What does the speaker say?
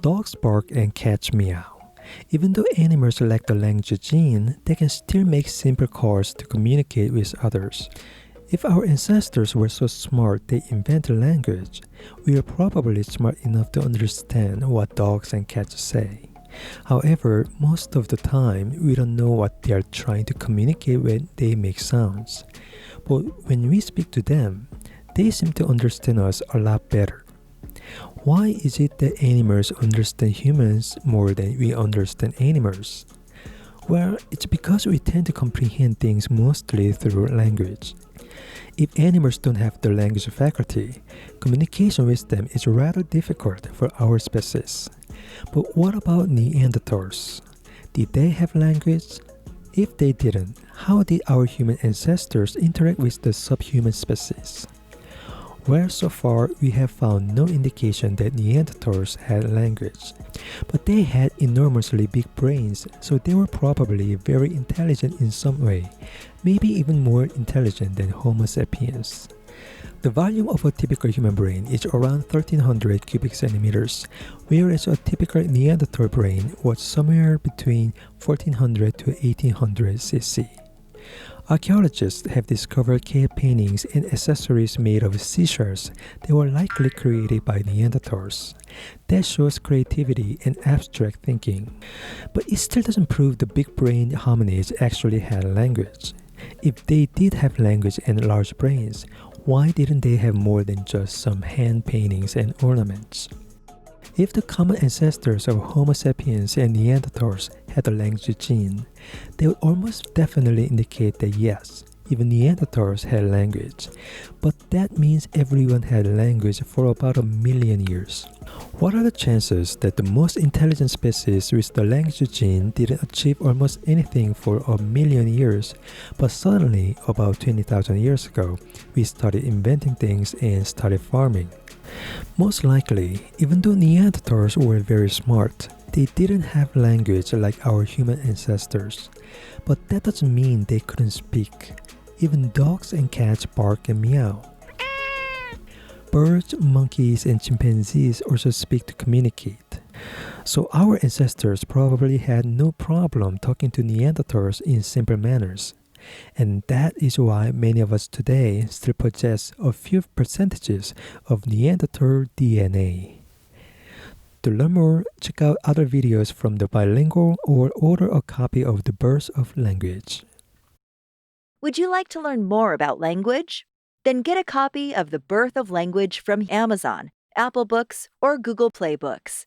Dogs bark and cats meow. Even though animals lack the language gene, they can still make simple calls to communicate with others. If our ancestors were so smart they invented language, we are probably smart enough to understand what dogs and cats say. However, most of the time, we don't know what they are trying to communicate when they make sounds. But when we speak to them, they seem to understand us a lot better. Why is it that animals understand humans more than we understand animals? Well, it's because we tend to comprehend things mostly through language. If animals don't have the language faculty, communication with them is rather difficult for our species. But what about Neanderthals? Did they have language? If they didn't, how did our human ancestors interact with the subhuman species? Well, so far we have found no indication that Neanderthals had language, but they had enormously big brains, so they were probably very intelligent in some way, maybe even more intelligent than Homo sapiens. The volume of a typical human brain is around 1300 cubic centimeters, whereas a typical Neanderthal brain was somewhere between 1400 to 1800 cc. Archaeologists have discovered cave paintings and accessories made of seashells that were likely created by Neanderthals. That shows creativity and abstract thinking. But it still doesn't prove the big-brained hominids actually had language. If they did have language and large brains, why didn't they have more than just some hand paintings and ornaments? If the common ancestors of Homo sapiens and Neanderthals had a language gene, they would almost definitely indicate that yes, even Neanderthals had language. But that means everyone had language for about a million years. What are the chances that the most intelligent species with the language gene didn't achieve almost anything for a million years, but suddenly, about 20,000 years ago, we started inventing things and started farming? Most likely, even though Neanderthals were very smart, they didn't have language like our human ancestors. But that doesn't mean they couldn't speak. Even dogs and cats bark and meow. Birds, monkeys, and chimpanzees also speak to communicate. So our ancestors probably had no problem talking to Neanderthals in simple manners. And that is why many of us today still possess a few percentages of Neanderthal DNA. To learn more, check out other videos from the bilingual or order a copy of The Birth of Language. Would you like to learn more about language? Then get a copy of The Birth of Language from Amazon, Apple Books, or Google Play Books.